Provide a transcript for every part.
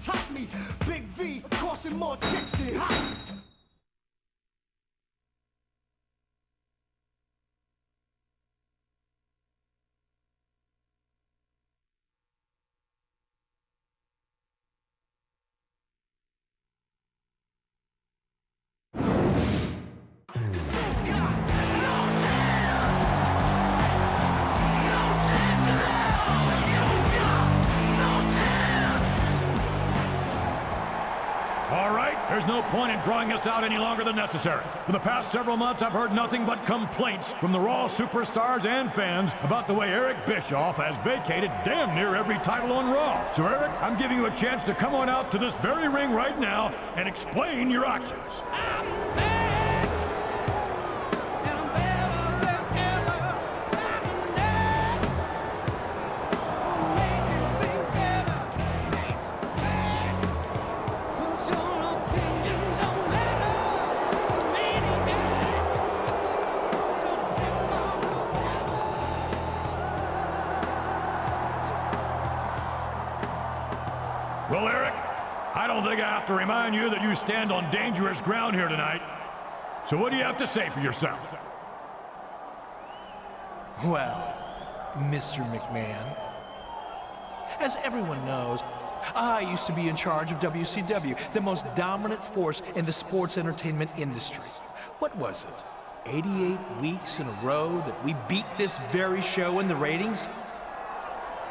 top me. Big V, crossing more chicks than hot. There's no point in drawing this out any longer than necessary. For the past several months, I've heard nothing but complaints from the Raw superstars and fans about the way Eric Bischoff has vacated damn near every title on Raw. So Eric, I'm giving you a chance to come on out to this very ring right now and explain your actions. Well, Eric, I don't think I have to remind you that you stand on dangerous ground here tonight. So what do you have to say for yourself? Well, Mr. McMahon, as everyone knows, I used to be in charge of WCW, the most dominant force in the sports entertainment industry. What was it? 88 weeks in a row that we beat this very show in the ratings?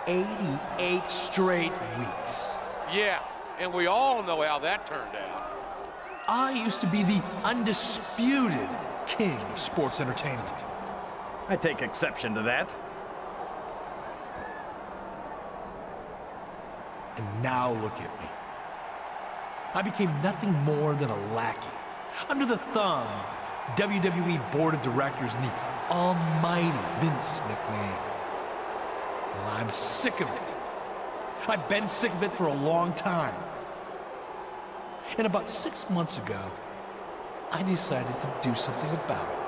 88 straight weeks. Yeah, and we all know how that turned out. I used to be the undisputed king of sports entertainment. I take exception to that. And now look at me. I became nothing more than a lackey, under the thumb of the WWE Board of Directors and the almighty Vince McMahon. Well, I'm sick of it. I've been sick of it for a long time. And about 6 months ago, I decided to do something about it.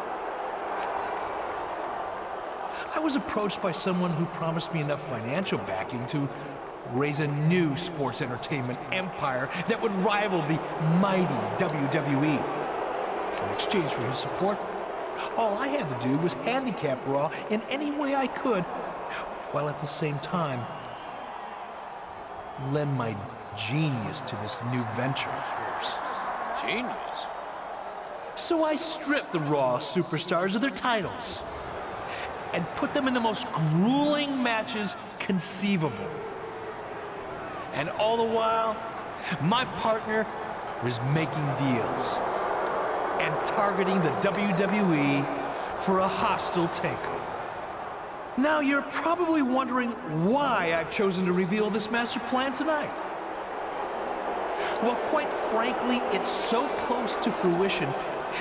I was approached by someone who promised me enough financial backing to raise a new sports entertainment empire that would rival the mighty WWE. In exchange for his support, all I had to do was handicap Raw in any way I could, while at the same time lend my genius to this new venture of yours. Genius? So I stripped the Raw superstars of their titles and put them in the most grueling matches conceivable. And all the while, my partner was making deals and targeting the WWE for a hostile takeover. Now you're probably wondering why I've chosen to reveal this master plan tonight. Well, quite frankly, it's so close to fruition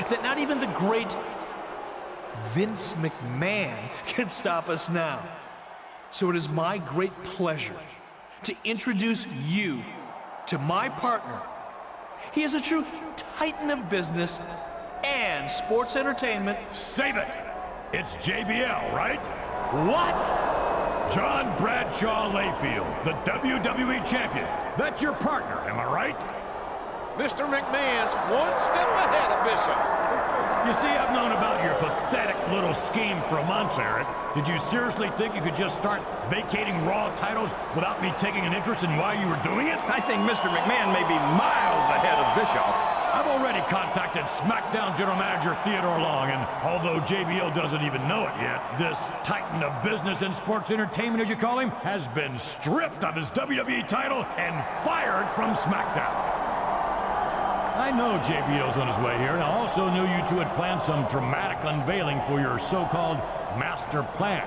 that not even the great Vince McMahon can stop us now. So it is my great pleasure to introduce you to my partner. He is a true titan of business and sports entertainment. Save it! It's JBL, right? What? John Bradshaw Layfield, the WWE Champion. That's your partner, am I right? Mr. McMahon's one step ahead of Bischoff. You see, I've known about your pathetic little scheme for months, Eric. Did you seriously think you could just start vacating Raw titles without me taking an interest in why you were doing it? I think Mr. McMahon may be miles ahead of Bischoff. I've already contacted Smackdown General Manager Theodore Long, and although JBL doesn't even know it yet, this titan of business and sports entertainment, as you call him, has been stripped of his WWE title and fired from Smackdown. I know JBL's on his way here, and I also knew you two had planned some dramatic unveiling for your so-called master plan.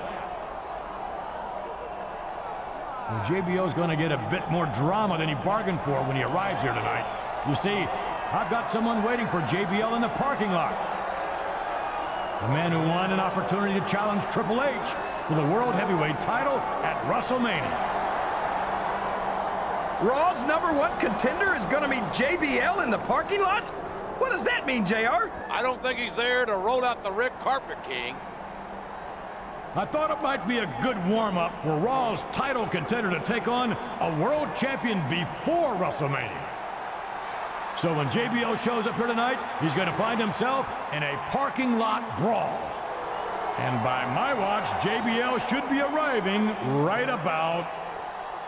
Well, JBL's going to get a bit more drama than he bargained for when he arrives here tonight. You see, I've got someone waiting for JBL in the parking lot. The man who won an opportunity to challenge Triple H for the World Heavyweight title at WrestleMania. Raw's #1 contender is going to meet JBL in the parking lot? What does that mean, JR? I don't think he's there to roll out the red carpet, King. I thought it might be a good warm-up for Raw's title contender to take on a world champion before WrestleMania. So when JBL shows up here tonight, he's going to find himself in a parking lot brawl. And by my watch, JBL should be arriving right about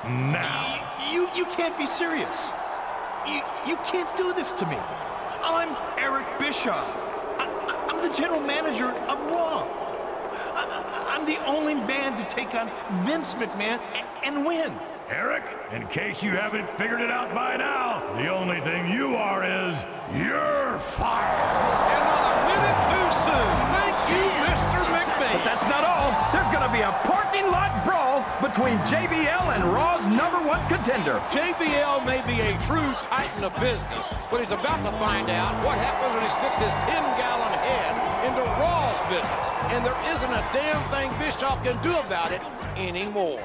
now. You can't be serious. You can't do this to me. I'm Eric Bischoff. I'm the general manager of Raw. I'm the only man to take on Vince McMahon and win. Eric, in case you haven't figured it out by now, the only thing you are is you're fired. And not a minute too soon. Thank you, Mr. McMahon. But that's not all. There's going to be a parking lot brawl between JBL and Raw's #1 contender. JBL may be a true titan of business, but he's about to find out what happens when he sticks his 10-gallon head into Raw's business. And there isn't a damn thing Bischoff can do about it anymore.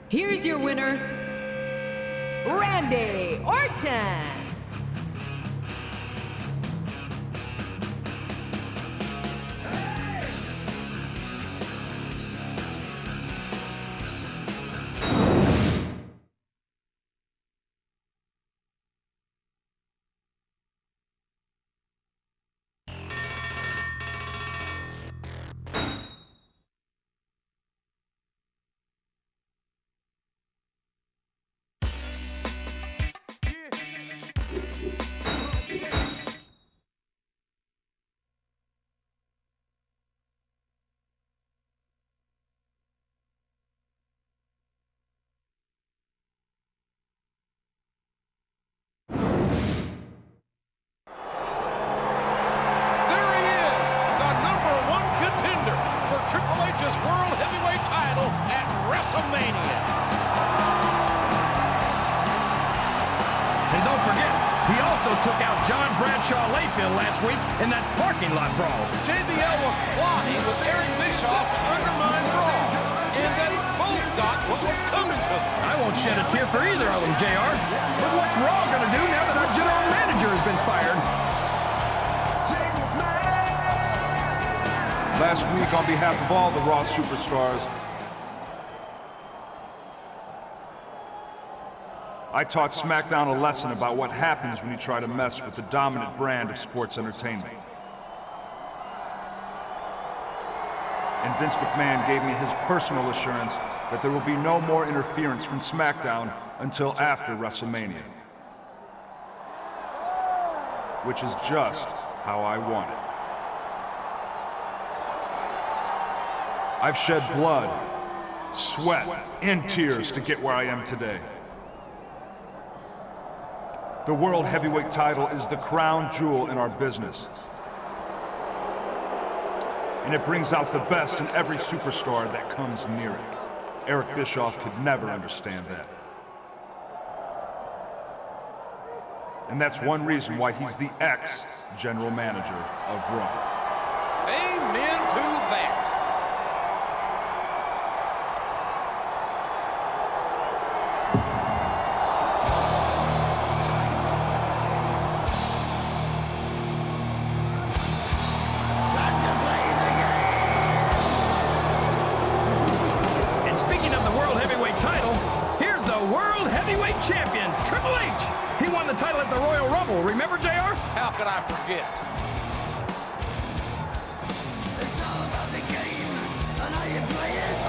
Here's your winner, Randy Orton. And don't forget, he also took out John Bradshaw Layfield last week in that parking lot brawl. JBL was plotting with Eric Bischoff to undermine Raw, and they both got what was coming to them. I won't shed a tear for either of them, JR. But what's Raw going to do now that our general manager has been fired? Last week, on behalf of all the Raw superstars, I taught SmackDown a lesson about what happens when you try to mess with the dominant brand of sports entertainment. And Vince McMahon gave me his personal assurance that there will be no more interference from SmackDown until after WrestleMania. Which is just how I want it. I've shed blood, sweat, and tears to get where I am today. The World Heavyweight title is the crown jewel in our business. And it brings out the best in every superstar that comes near it. Eric Bischoff could never understand that. And that's one reason why he's the ex-general manager of Raw. Amen to that. Champion, Triple H. He won the title at the Royal Rumble. Remember, JR? How could I forget? It's all about the game, and how you play it.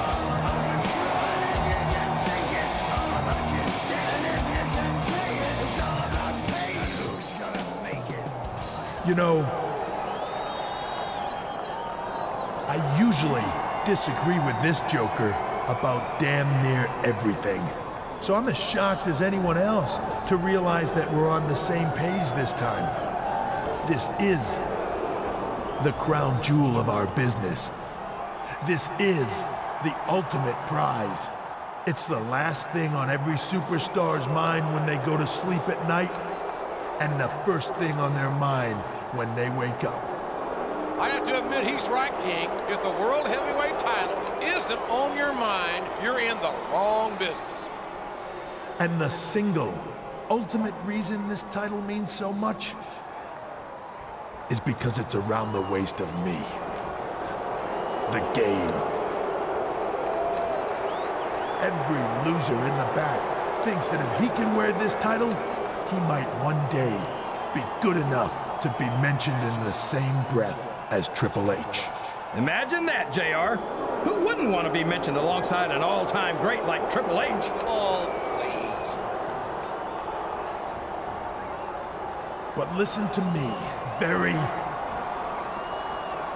You know, I usually disagree with this Joker about damn near everything. So I'm as shocked as anyone else to realize that we're on the same page this time. This is the crown jewel of our business. This is the ultimate prize. It's the last thing on every superstar's mind when they go to sleep at night, and the first thing on their mind when they wake up. I have to admit he's right, King. If the World Heavyweight title isn't on your mind, you're in the wrong business. And the single, ultimate reason this title means so much is because it's around the waist of me. The game. Every loser in the back thinks that if he can wear this title, he might one day be good enough to be mentioned in the same breath as Triple H. Imagine that, JR. Who wouldn't want to be mentioned alongside an all-time great like Triple H? Oh, please. But listen to me very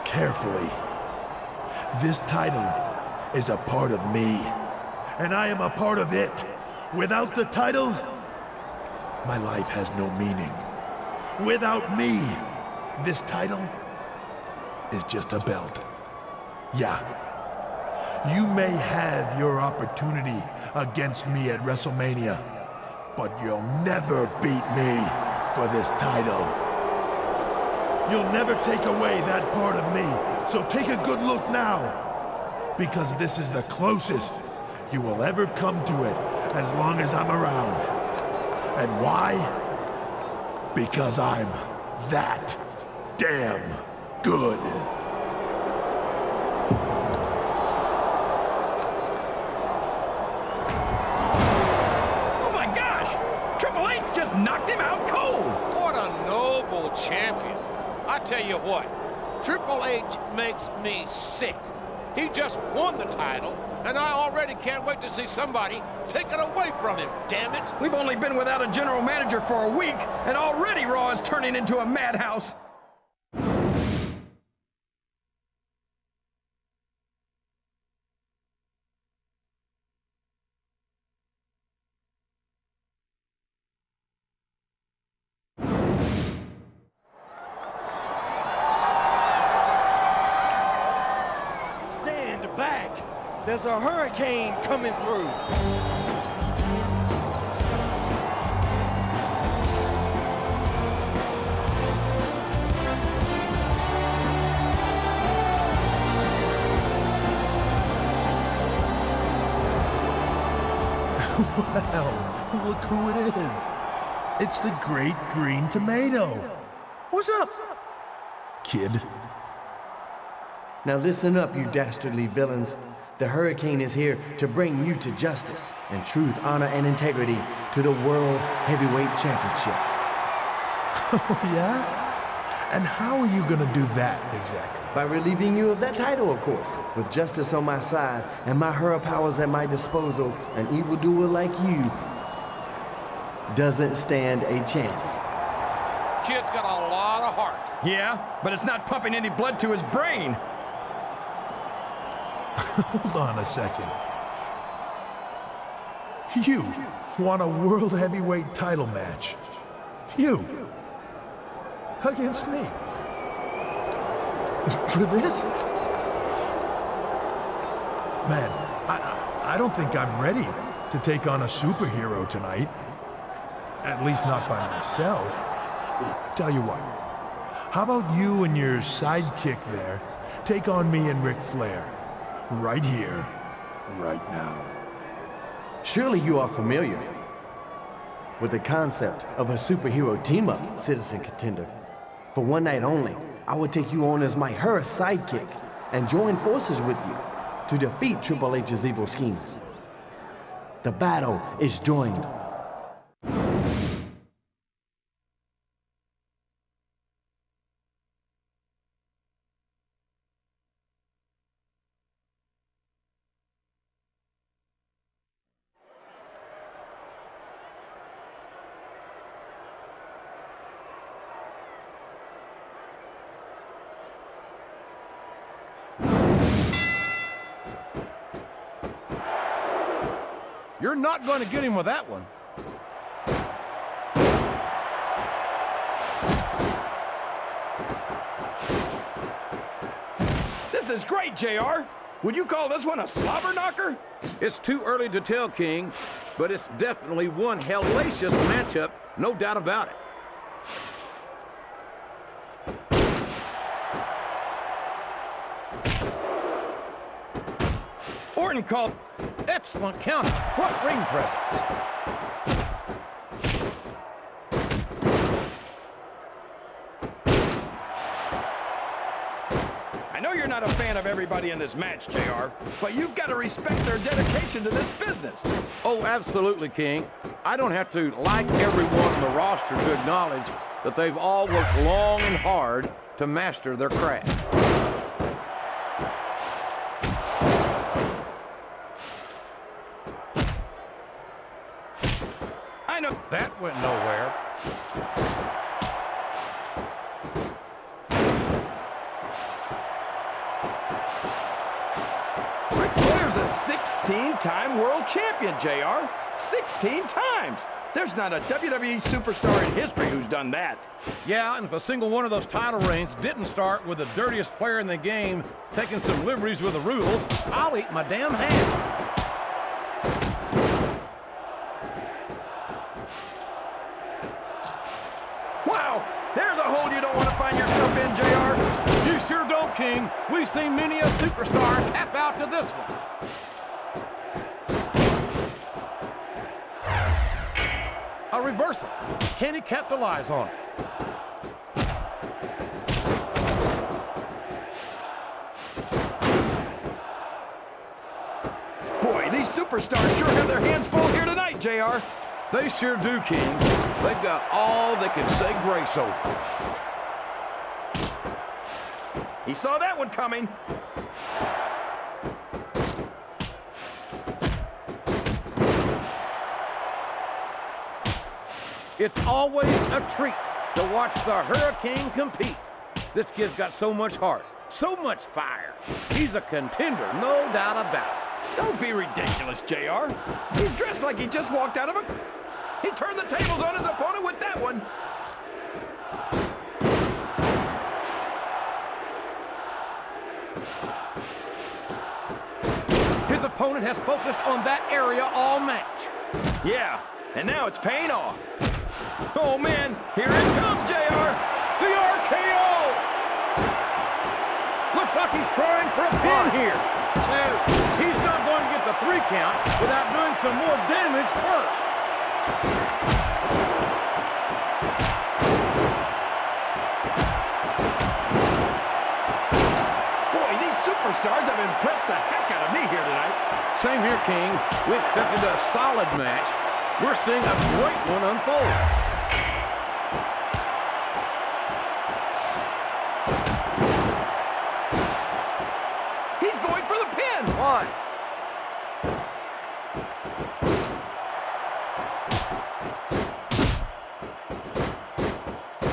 carefully. This title is a part of me, and I am a part of it. Without the title, my life has no meaning. Without me, this title is just a belt. Yeah, you may have your opportunity against me at WrestleMania, but you'll never beat me for this title. You'll never take away that part of me, so take a good look now, because this is the closest you will ever come to it as long as I'm around. And why? Because I'm that damn good. Oh my gosh! Triple H just knocked him out cold! What a noble champion. I tell you what, Triple H makes me sick. He just won the title, and I already can't wait to see somebody take it away from him, damn it. We've only been without a general manager for a week, and already Raw is turning into a madhouse. Stand back. There's a hurricane coming through. Well, look who it is. It's the Great Green Tomato. What's up, kid? Now listen up, you dastardly villains. The Hurricane is here to bring you to justice and truth, honor, and integrity to the World Heavyweight Championship. Oh, yeah? And how are you gonna do that exactly? By relieving you of that title, of course. With justice on my side and my hero powers at my disposal, an evildoer like you doesn't stand a chance. Kid's got a lot of heart. Yeah, but it's not pumping any blood to his brain. Hold on a second. You want a World Heavyweight title match? You? Against me? For this? Man, I don't think I'm ready to take on a superhero tonight. At least not by myself. Tell you what, how about you and your sidekick there take on me and Ric Flair? Right here, right now. Surely you are familiar with the concept of a superhero team-up, citizen contender. For one night only, I will take you on as my her sidekick and join forces with you to defeat Triple H's evil schemes. The battle is joined. You're not going to get him with that one. This is great, JR. Would you call this one a slobber knocker? It's too early to tell, King, but it's definitely one hellacious matchup, no doubt about it. Orton called. Excellent counter. What ring presence. I know you're not a fan of everybody in this match, JR, but you've got to respect their dedication to this business. Oh, absolutely, King. I don't have to like everyone on the roster to acknowledge that they've all worked long and hard to master their craft. I know. That went nowhere. Ric Flair's a 16-time world champion, JR. 16 times. There's not a WWE superstar in history who's done that. Yeah, and if a single one of those title reigns didn't start with the dirtiest player in the game taking some liberties with the rules, I'll eat my damn hand. Wow, there's a hole you don't want to find yourself in, JR. You sure don't, King. We've seen many a superstar tap out to this one. A reversal. Can he capitalize on it? Boy, these superstars sure have their hands full here tonight, JR. They sure do, King. They've got all they can say grace over. He saw that one coming. It's always a treat to watch the Hurricane compete. This kid's got so much heart, so much fire. He's a contender, no doubt about it. Don't be ridiculous, JR. He's dressed like he just walked out of a... He turned the tables on his opponent with that one. His opponent has focused on that area all match. Yeah, and now it's paying off. Oh, man, here it comes, JR. The RKO! Looks like he's trying for a pin here. Two. He's not going to get the the 3 count without doing some more damage first. Boy, these superstars have impressed the heck out of me here tonight. Same here, King. We expected a solid match. We're seeing a great one unfold. He's going for the pin. Why?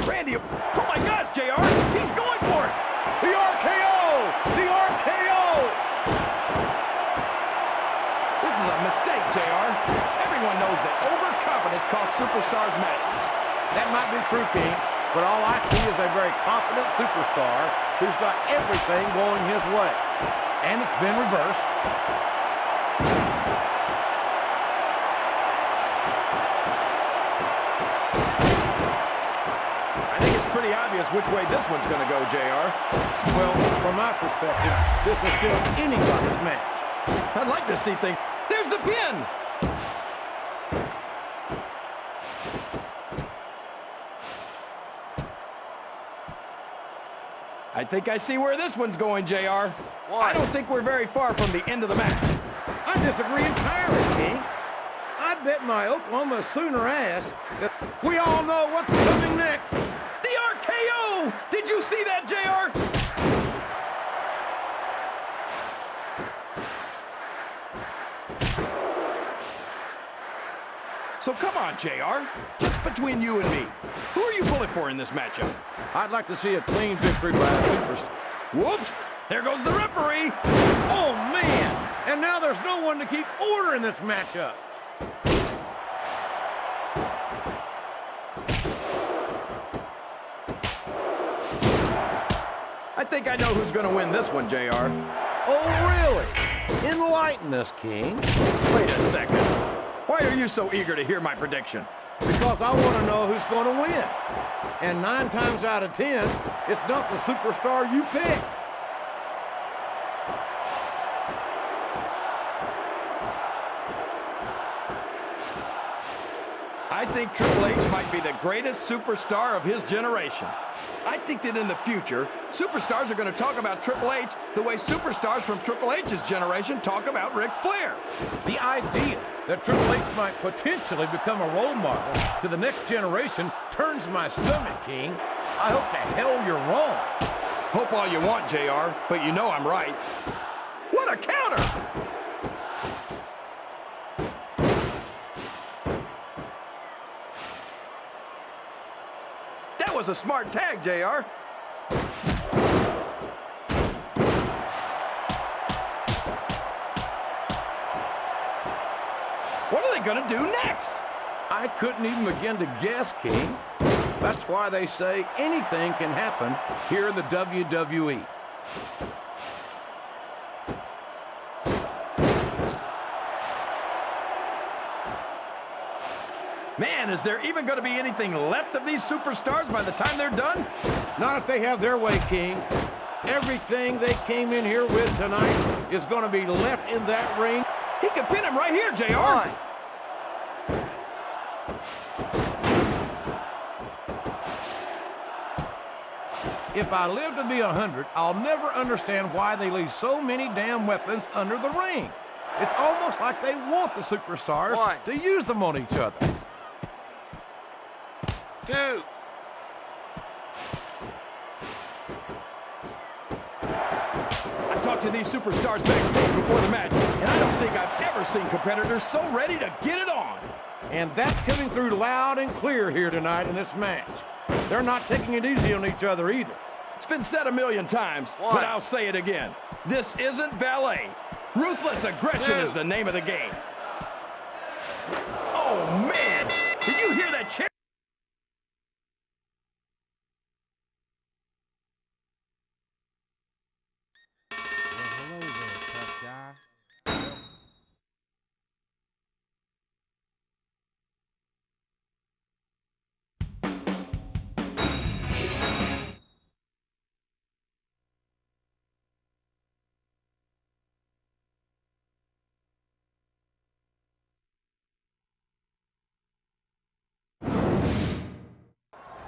Randy, oh my gosh, JR, he's going for it. The RKO! The RKO! This is a mistake, JR. Everyone knows that overconfidence costs superstars matches. That might be true, King, but all I see is a very confident superstar who's got everything going his way. And it's been reversed. I think it's pretty obvious which way this one's going to go, JR. Well, from my perspective, this is still anybody's match. I'd like to see things. There's the pin. I think I see where this one's going, JR. I don't think we're very far from the end of the match. I disagree entirely, King. I'd bet my Oklahoma Sooner ass that we all know what's coming next. The RKO! Did you see that, JR? So come on, JR. Just between you and me, who are you pulling for in this matchup? I'd like to see a clean victory by a superstar. Whoops! There goes the referee! Oh, man! And now there's no one to keep order in this matchup. I think I know who's going to win this one, JR. Oh, really? Enlighten us, King. Wait a second. Why are you so eager to hear my prediction? Because I want to know who's going to win. And 9 times out of 10, it's not the superstar you pick. I think Triple H might be the greatest superstar of his generation. I think that in the future, superstars are going to talk about Triple H the way superstars from Triple H's generation talk about Ric Flair. The idea that Triple H might potentially become a role model to the next generation turns my stomach, King. I hope to hell you're wrong. Hope all you want, JR, but you know I'm right. What a counter! That was a smart tag, JR. What are they going to do next? I couldn't even begin to guess, King. That's why they say anything can happen here in the WWE. Man, is there even going to be anything left of these superstars by the time they're done? Not if they have their way, King. Everything they came in here with tonight is going to be left in that ring. He could pin him right here, JR. If I live to be 100, I'll never understand why they leave so many damn weapons under the ring. It's almost like they want the superstars to use them on each other. 2. I talked to these superstars backstage before the match, and I don't think I've ever seen competitors so ready to get it on. And that's coming through loud and clear here tonight in this match. They're not taking it easy on each other either. It's been said a million times, but I'll say it again. This isn't ballet. Ruthless aggression is the name of the game. Oh, man! Did you hear that chair? Hello there, tough guy.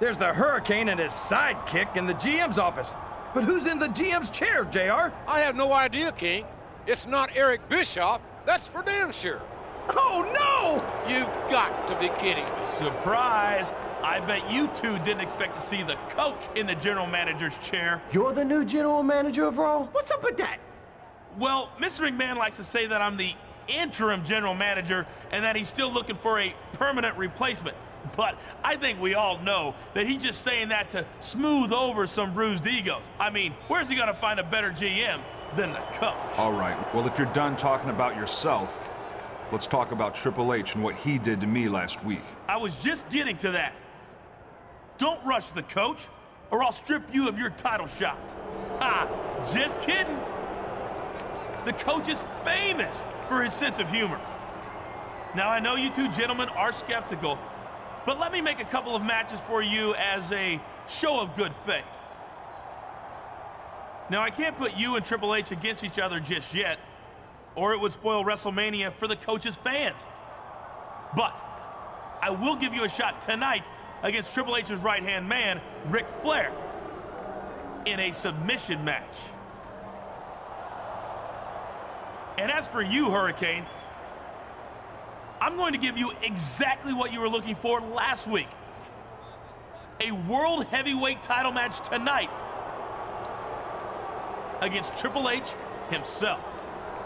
There's the Hurricane and his sidekick in the GM's office. But who's in the GM's chair, JR? I have no idea, King. It's not Eric Bischoff. That's for damn sure. Oh, no! You've got to be kidding me. Surprise! I bet you two didn't expect to see the coach in the general manager's chair. You're the new general manager of Raw? What's up with that? Well, Mr. McMahon likes to say that I'm the interim general manager and that he's still looking for a permanent replacement. But I think we all know that he's just saying that to smooth over some bruised egos. I mean, where's he gonna find a better GM than the coach? All right, well, if you're done talking about yourself, let's talk about Triple H and what he did to me last week. I was just getting to that. Don't rush the coach, or I'll strip you of your title shot. Ha! Just kidding. The coach is famous for his sense of humor. Now, I know you two gentlemen are skeptical, but let me make a couple of matches for you as a show of good faith. Now, I can't put you and Triple H against each other just yet, or it would spoil WrestleMania for the coach's fans. But I will give you a shot tonight against Triple H's right-hand man, Ric Flair, in a submission match. And as for you, Hurricane, I'm going to give you exactly what you were looking for last week. A World Heavyweight title match tonight against Triple H himself.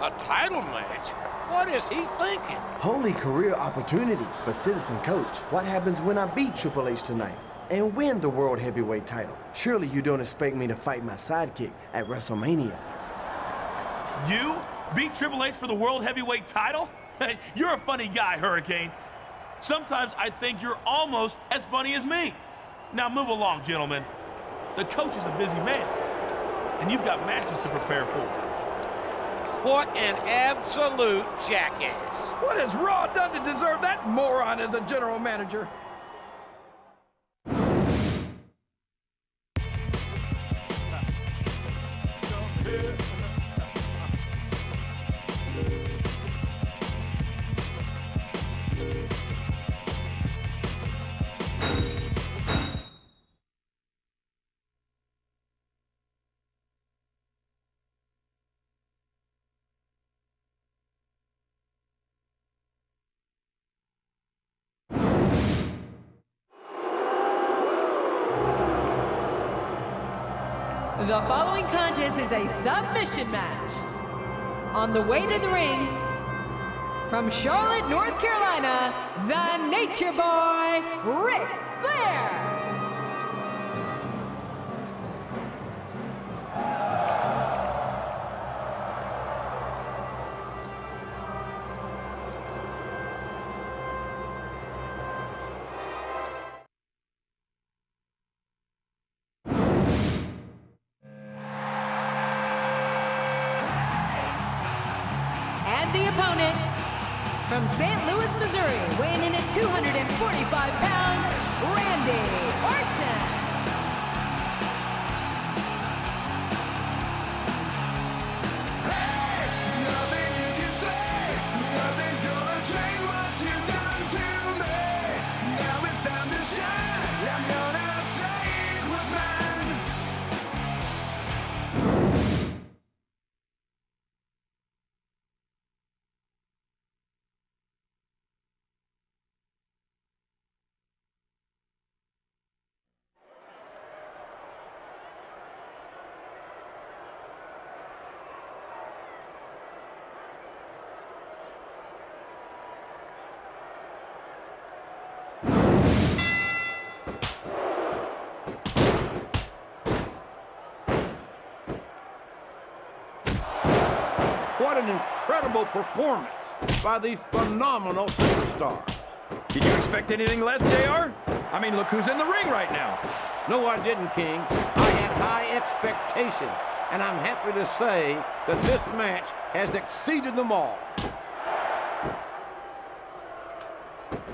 A title match? What is he thinking? Holy career opportunity. But Citizen Coach, what happens when I beat Triple H tonight and win the World Heavyweight title? Surely you don't expect me to fight my sidekick at WrestleMania. You beat Triple H for the World Heavyweight title? You're a funny guy, Hurricane. Sometimes I think you're almost as funny as me. Now move along, gentlemen. The coach is a busy man, and you've got matches to prepare for. What an absolute jackass. What has Raw done to deserve that moron as a general manager? The following contest is a submission match. On the way to the ring, from Charlotte, North Carolina, the Nature Boy, Ric Flair. The opponent, from St. Louis, Missouri, weighing in at 245 pounds, Randy Orton. Hey, nothing you can say, nothing's gonna change what you've done to me. Now it's time to shine, I'm gonna take what's mine. What an incredible performance by these phenomenal superstars. Did you expect anything less, JR? I mean, look who's in the ring right now. No, I didn't, King. I had high expectations, and I'm happy to say that this match has exceeded them all.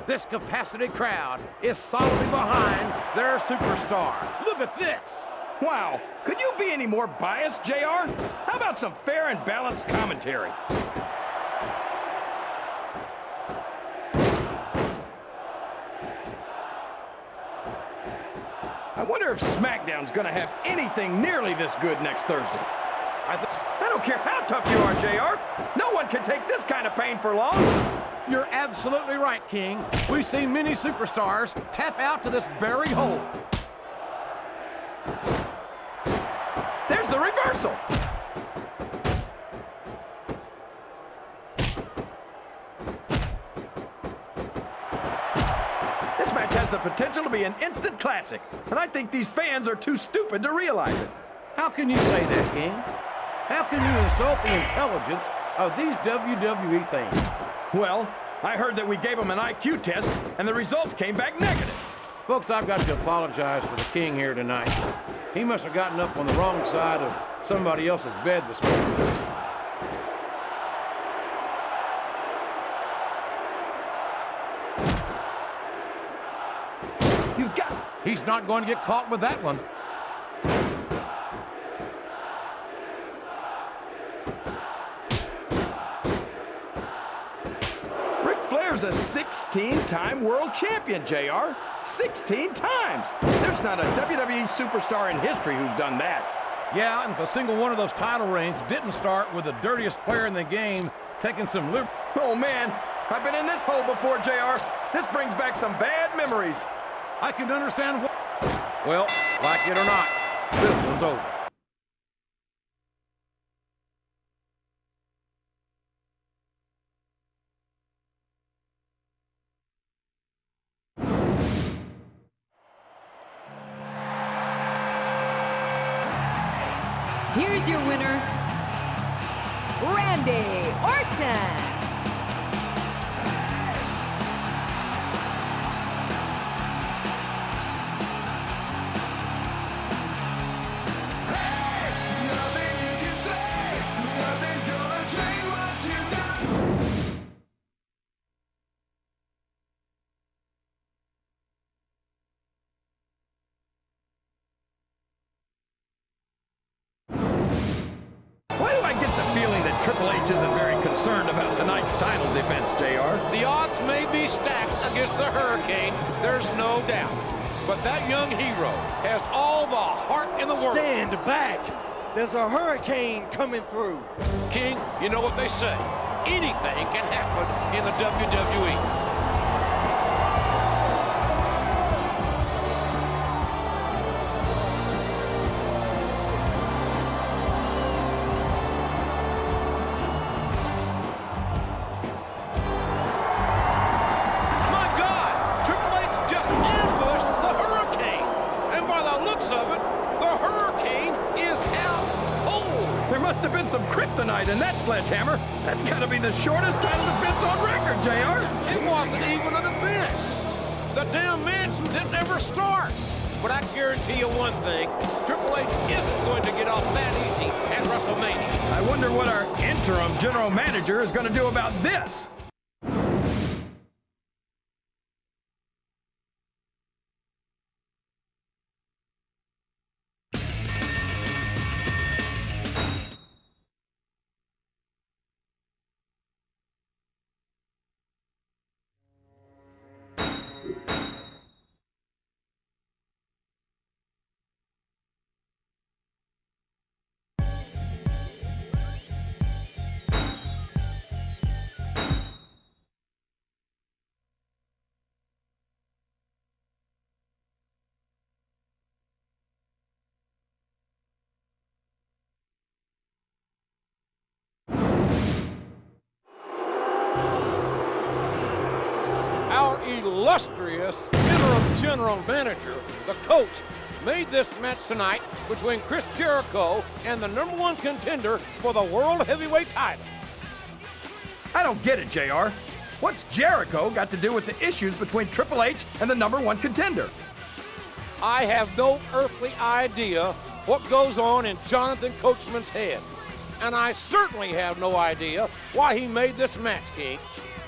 This capacity crowd is solidly behind their superstar. Look at this. Wow, could you be any more biased, JR? How about some fair and balanced commentary? I wonder if SmackDown's going to have anything nearly this good next Thursday. I don't care how tough you are, JR. No one can take this kind of pain for long. You're absolutely right, King. We've seen many superstars tap out to this very hole. There's the reversal. This match has the potential to be an instant classic, and I think these fans are too stupid to realize it. How can you say that, King? How can you insult the intelligence of these WWE fans? Well, I heard that we gave them an IQ test, and the results came back negative. Folks, I've got to apologize for the King here tonight. He must have gotten up on the wrong side of somebody else's bed this morning. You've got... He's not going to get caught with that one. Flair's a 16-time world champion, JR. 16 times. There's not a WWE superstar in history who's done that. Yeah, and if a single one of those title reigns didn't start with the dirtiest player in the game taking some liberty. Oh, man. I've been in this hole before, JR. This brings back some bad memories. I can understand what... Well, like it or not, this one's over. Here's your winner, Randy Orton. Nothing you can say, nothing's gonna change what you've done. Why do I get the feeling that Triple H isn't very concerned about tonight's title defense, JR? The odds may be stacked against the Hurricane, there's no doubt. But that young hero has all the heart in the world. Stand back. There's a hurricane coming through. King, you know what they say. Anything can happen in the WWE. Must have been some kryptonite in that sledgehammer. That's got to be the shortest title defense on record, JR. It wasn't even a defense. The damn match didn't ever start. But I guarantee you one thing, Triple H isn't going to get off that easy at WrestleMania. I wonder what our interim general manager is going to do about this. Our illustrious interim general manager, the coach, made this match tonight between Chris Jericho and the #1 contender for the World Heavyweight title. I don't get it, JR. What's Jericho got to do with the issues between Triple H and the #1 contender? I have no earthly idea what goes on in Jonathan Coachman's head. And I certainly have no idea why he made this match, King.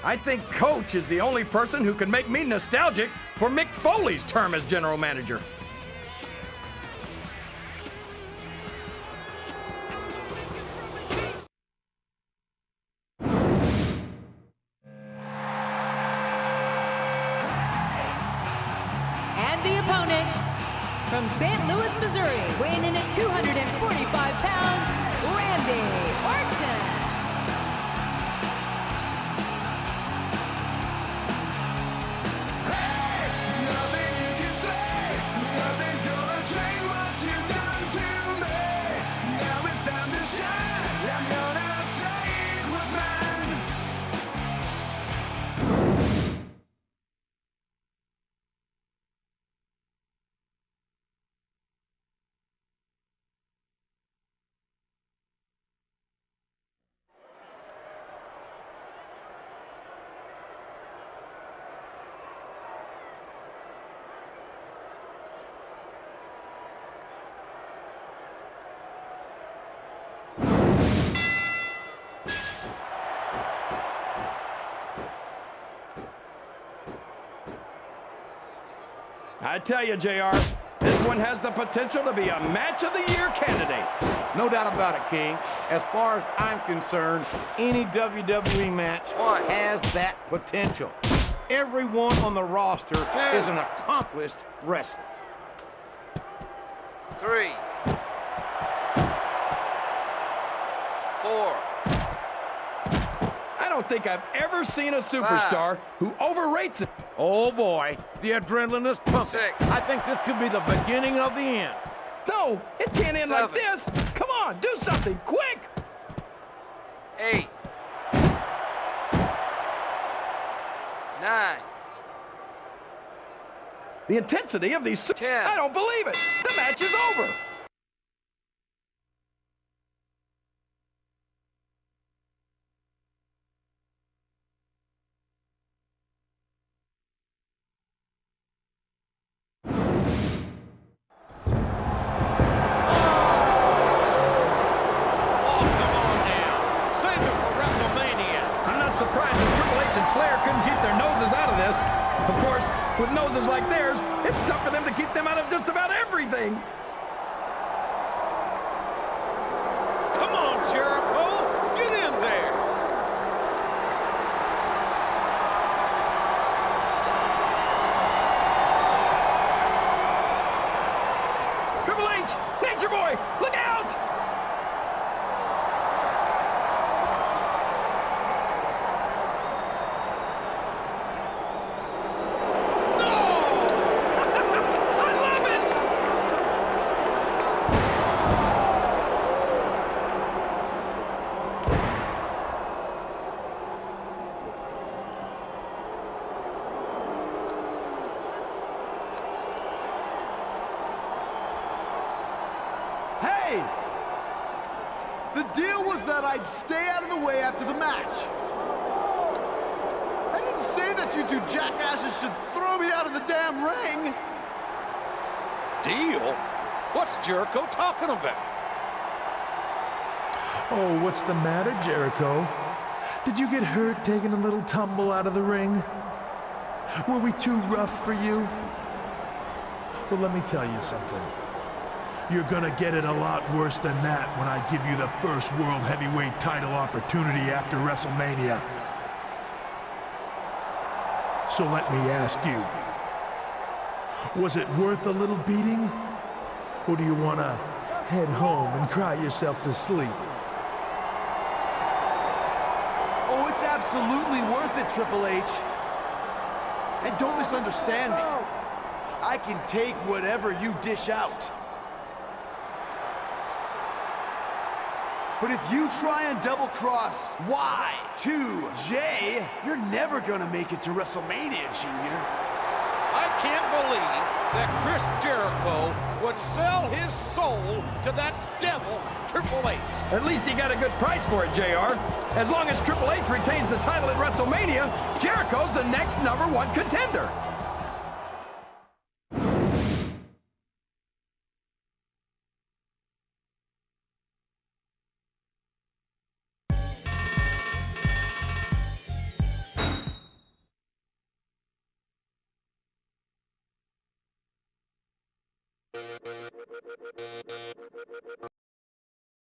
I think Coach is the only person who can make me nostalgic for Mick Foley's term as general manager. And the opponent, from St. Louis, Missouri, weighing in at 245 pounds, Randy Orton. Nothing you can say, nothing's gonna change what you've done to me. Now it's time to shine. I'm gonna take what's mine. I tell you, JR, this one has the potential to be a Match of the Year candidate. No doubt about it, King. As far as I'm concerned, any WWE match has that potential. Everyone on the roster is an accomplished wrestler. 3, 4. I don't think I've ever seen a superstar who overrates it. Oh boy, the adrenaline is pumping. 6. I think this could be the beginning of the end. No, it can't end like 7. this. Come on, do something quick. 8, 9. The intensity of these... 10. I don't believe it. The match is over. Surprised that Triple H and Flair couldn't keep their noses out of this. Of course, with noses like theirs, it's tough for them to keep them out of just about everything. Come on, Jericho, get in there. Triple H, Nature Boy, look out! The deal was that I'd stay out of the way after the match. I didn't say that you two jackasses should throw me out of the damn ring. Deal? What's Jericho talking about? Oh, what's the matter, Jericho? Did you get hurt taking a little tumble out of the ring? Were we too rough for you? Well, let me tell you something. You're gonna get it a lot worse than that when I give you the first World Heavyweight title opportunity after WrestleMania. So let me ask you, was it worth a little beating? Or do you wanna head home and cry yourself to sleep? Oh, it's absolutely worth it, Triple H. And don't misunderstand me. I can take whatever you dish out. But if you try and double-cross Y2J, you're never gonna make it to WrestleMania, Junior. I can't believe that Chris Jericho would sell his soul to that devil, Triple H. At least he got a good price for it, JR. As long as Triple H retains the title at WrestleMania, Jericho's the next #1 contender.